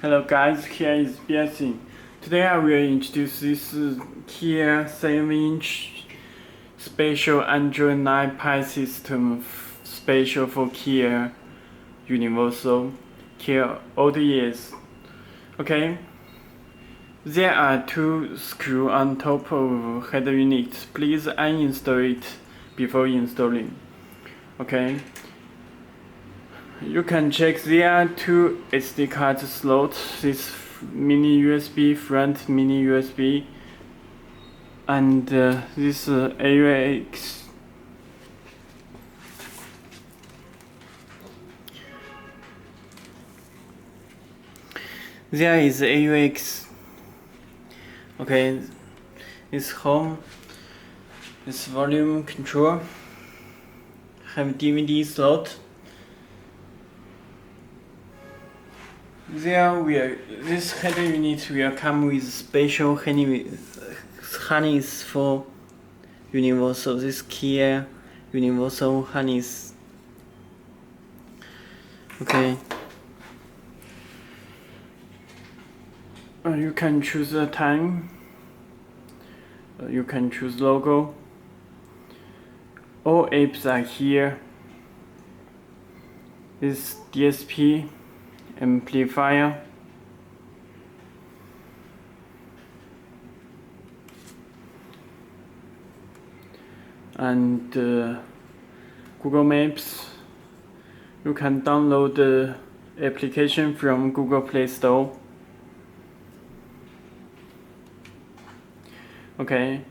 Hello guys, here is Belsee. Today I will introduce this Kia 7-inch special Android 9 Pie system special for Kia Universal Kia ODS. Okay, there are two screws on top of head unit. Please uninstall it before installing. Okay. You can check there are two SD card slots, this mini USB, front mini USB, and this AUX. There is AUX. Okay, this home, this volume control, have DVD slot. This head unit will come with special harness for Universal. This Kia Universal harness. Okay. You can choose a time. You can choose logo. All apps are here. This DSP. Amplifier, and Google Maps. You can download the application from Google Play Store. Okay.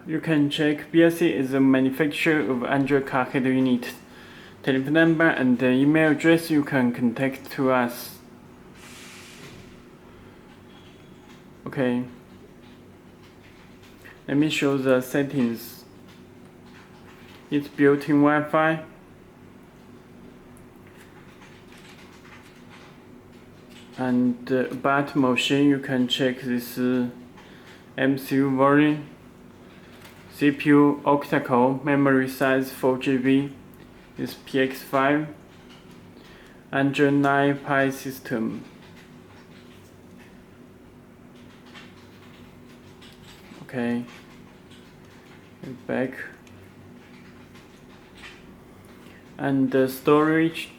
You can check Belsee is the manufacturer of Android car head unit. Telephone number and the email address you can contact to us. Okay. Let me show the settings. It's built-in Wi-Fi. And about motion, you can check this MCU volume, CPU octa-core, memory size 4GB. Is PX5 Android 9 Pie system. Okay, back, and the storage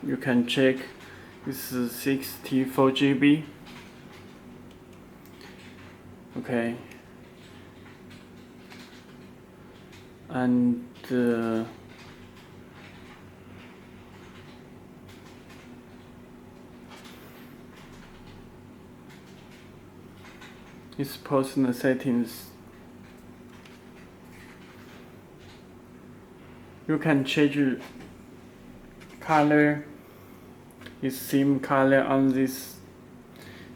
you can check. This is 64GB. Okay, and it's personal settings. You can change color, its theme color on this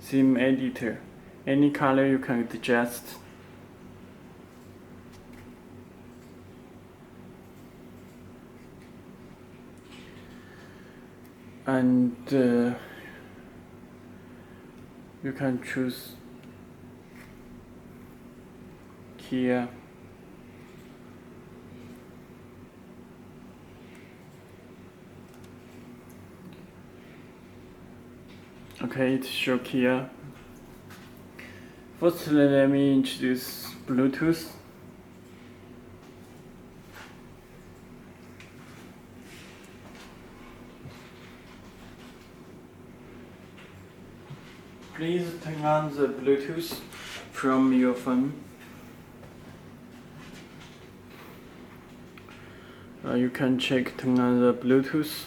theme editor. Any color you can adjust. And you can choose Kia. Okay, it's show Kia. Firstly, let me introduce Bluetooth. Please turn on the Bluetooth from your phone. You can turn on the Bluetooth.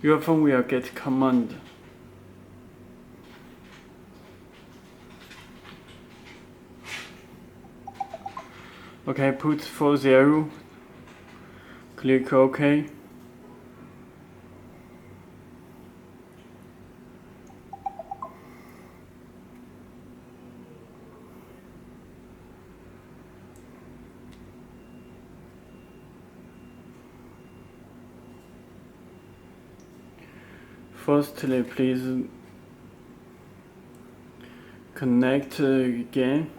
Your phone will get command. Okay, put 40. Click OK. Firstly, please Connect again.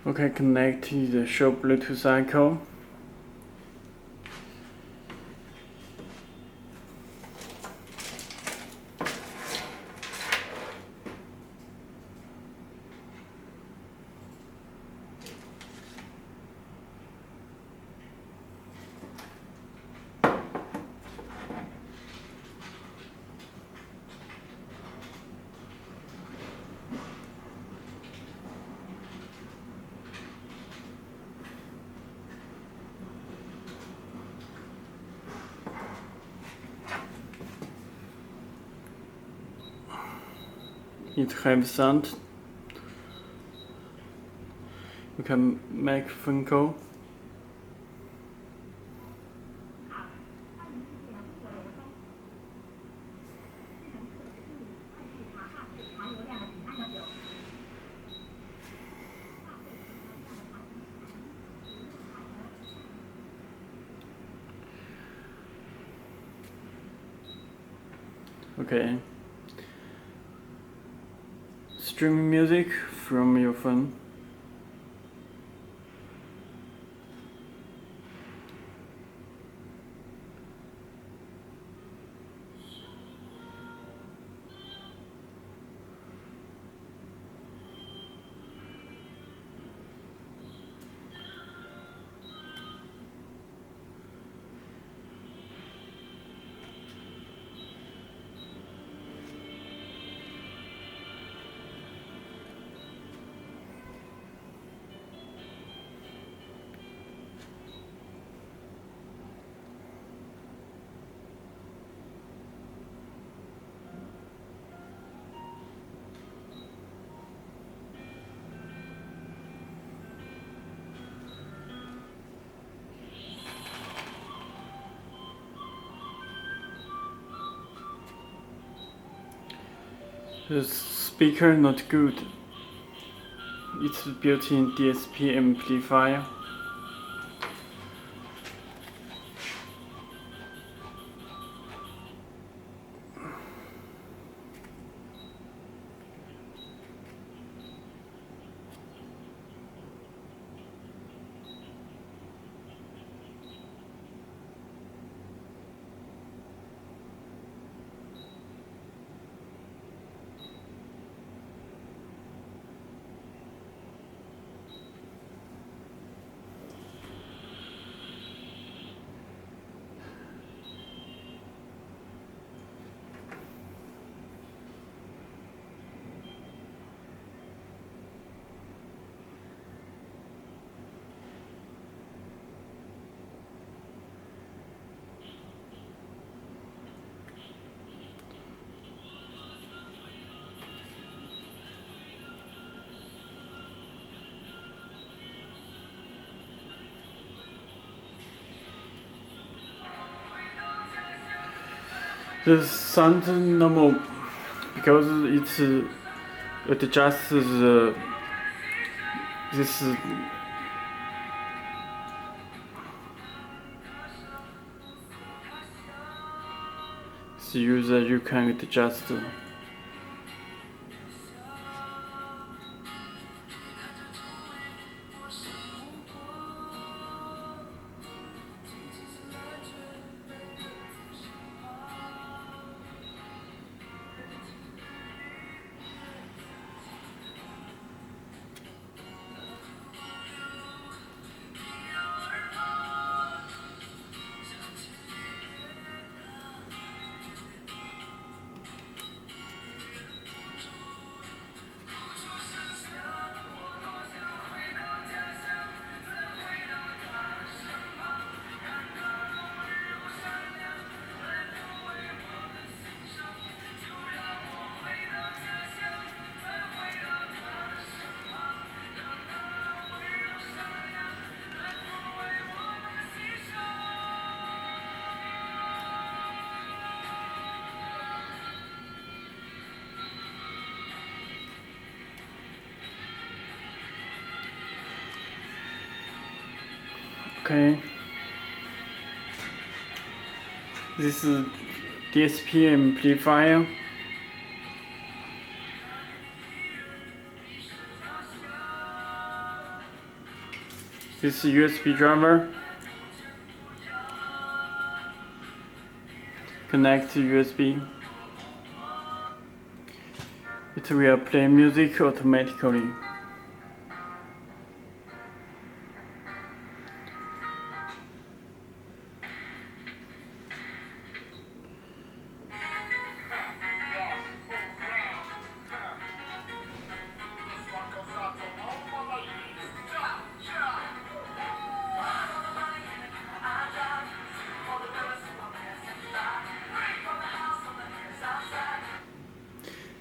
Okay, connect to the show Bluetooth icon. It has sound. You can make phone call. Okay. Stream music from your phone. The speaker not good. It's built-in DSP amplifier. The sound normal because it adjusts this user you can adjust. Okay. This is DSP amplifier. This is USB driver. Connect to USB. It will play music automatically.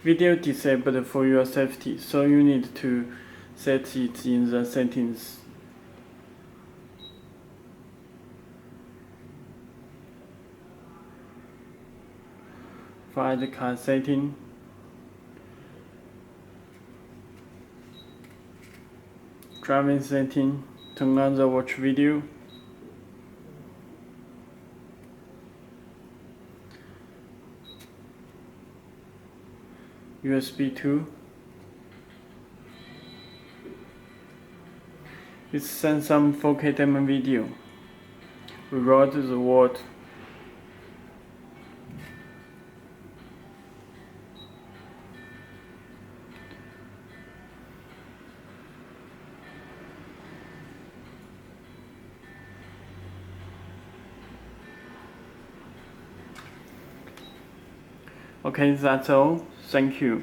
Video disabled for your safety, so you need to set it in the settings. Find the car setting. Driving setting. Turn on the watch video. USB 2. It sends some 4K demo video. We wrote the word. Okay, that's all. Thank you.